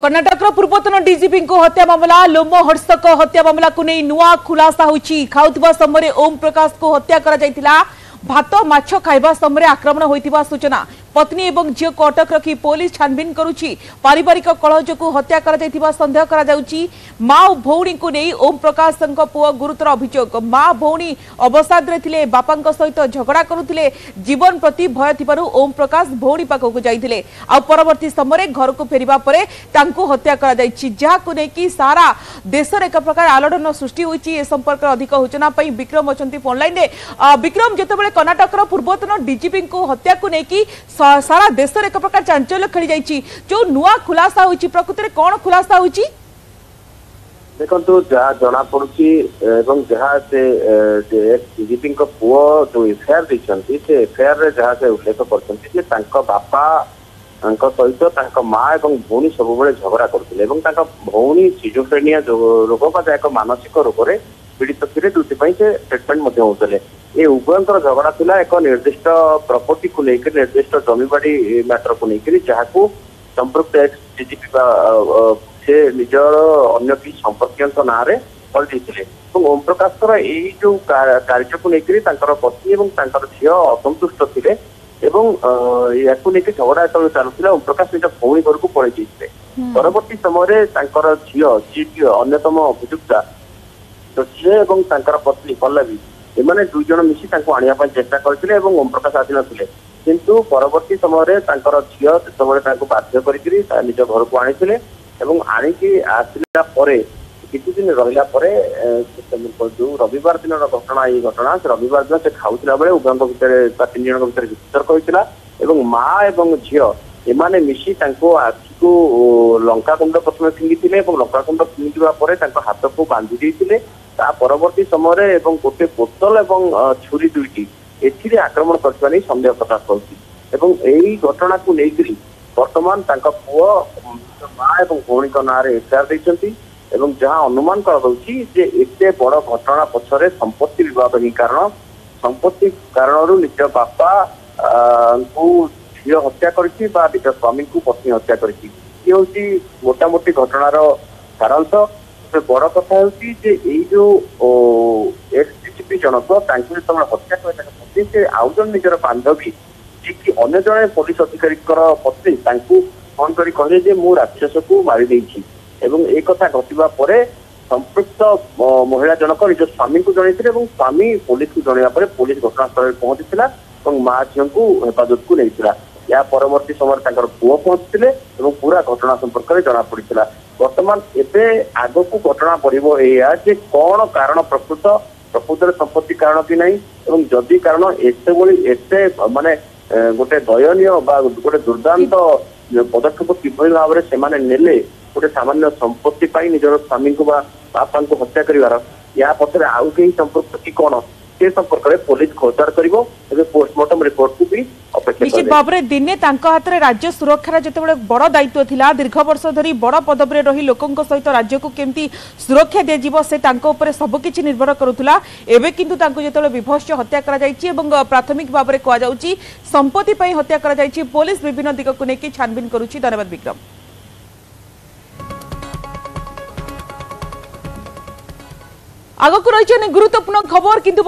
कर्णाटक पूर्वतन डीजीपी को हत्या मामला लोमहर्षक हत्या मामला को नहीं नुआ खुलासा होची। खाउथिबा समय ओम प्रकाश को हत्या करा जायतिला। भात माछ खाइबा समय आक्रमण होइतिबा सूचना। पत्नी एवं झील को अटक रखी पुलिस छानबीन करुछि। पारिवारिक कलह जो हत्या करा जायतिबा संदेह करा जाउछि। मां और भौणी को नहीं ओम प्रकाश पुओ गुरुतर अभियोग। मां भौणी अवसाद रे थिले, बापा सहित झगड़ा करुथिले। जीवन प्रति भय थिबारु ओम प्रकाश भौणी पाखक जाइथिले। आ परवर्ती समय घर को फेरिबा परे तांको हत्या करा जायछि। जाहाको नै कि सारा देश रे एक प्रकार आलोड़न सृष्टि होइछि। ए संपर्क अधिक सूचना पई विक्रम अछंती फोन लाइन रे। विक्रम, जेतेबेले कर्णाटक पूर्वतन डीजीपी को हत्या को नै कि सारा देश रे एक प्रकार चांचल्य खेली जाइछि, जो नुआ खुलासा होइछि प्रकृति रे कोन खुलासा होइछि? देखो जहाँ जना पड़ी जहाँ से डीजीपी पुओ जो एफआईआर देते से एफआईआर जहाँ से उल्लेख कर बापा सहित माँ और भौणी सब झगड़ा करते भौणी सिजोफ्रेनिया रोग बा एक मानसिक रोग में पीड़ित थे, जो से ट्रिटमेंट होते ये उभयर झगड़ा था एक निर्दिष्ट प्रॉपर्टी को लेकर निर्दिष्ट जमीबाड़ी मैटर को लेकर जहाँ को संपृक्त एक्स डीजीपी से निजर अन्य कि संपर्क ना पलटि ओम प्रकाश यही जो कार्य को लेकर पत्नी और झी असंतुष्ट थे या झगड़ा जो चलुला ओम प्रकाश निज भौणी घर को पलि परवर्ती समय झी जी अन्यतम अभियुक्ता तो झी और पत्नी पल्लवी एमाने दुई जन मिसी आने चेष्टा करते ओम प्रकाश आसी नथिले, किंतु परवर्ती समय झी जो बाध्य कर निज घर को आनी आनिकी आसला किसी दिन रहा जो रविवार दिन घटना ये घटना से रविवार दिन से खाऊला बेले उभयों भितर तीन जन भर वितर्क होता है। माँ और झी एमाने मिसी आखि को लंकाकुंड प्रथम फिंगी लंकाकुंड फिंगा हाथ को बांधि देते परवर्ती समय गोटे बोतल और छुरी दुईटी एथि आक्रमण करने नहीं सन्देह प्रकाश कर घटना को लेकर बर्तमान पुओ माँ और भौणी ना एफआईआर देते जहाँ अनुमान करते बड़ घटना पछरे संपत्ति विवाद ही कारण संपत्ति कारण निज बापा को झी हत्या कर निज स्वामी को पत्नी हत्या कर मोटामोटी घटनार सारांश। बड़ कथा हूँ जो एक्स डीजीपी जनक जो हत्या कर से आउ जन निजर बांधवी जी कि अन्य जड़े पुलिस अधिकारी पत्नी फोन कर कहले मु राक्षस को मारी एक कथा घटवा पर संपृक्त महिला जनक निज स्वामी को जनईते स्वामी पुलिस को जनवा पुलिस घटनास्थल पहुंची और माँ झील को हेफाजत को नहीं या परवर्ती समय पुओ पहुंचते पूरा घटना संपर्क में जना पड़ा। वर्तमान एवं आग को घटना पड़ो ये कौन कारण प्रकृत संपत्ति कारण कि नहीं जदि कारण एत माने गोटे दयनीय गोटे दुर्दांत पदक्षेप किभली भाव से नेले गोटे सामान्य संपत्ति निजर स्वामी को बापा को हत्या कर या पछरे आउ कहीं संपर्क कि कौन से संपर्क में पुलिस खोजदार कर पोस्टमार्टम रिपोर्ट को भी निश्चित भाव में दिने हाथ में राज्य सुरक्षार जिते बड़ दायित्व थिला दीर्घ वर्ष धरी बड़ पदवी रही लोकों सहित राज्य को केमती सुरक्षा दिज्व से सबकि निर्भर करुला। एवं किंतु जो विभत्स हत्या कर प्राथमिक भाव में कहुच्छी संपत्ति हत्या कर पुलिस विभिन्न दिग को लेकिन छानबीन करुच्ची। धन्यवाद विक्रम। आगक रही गुरुत्वपूर्ण खबर किंतु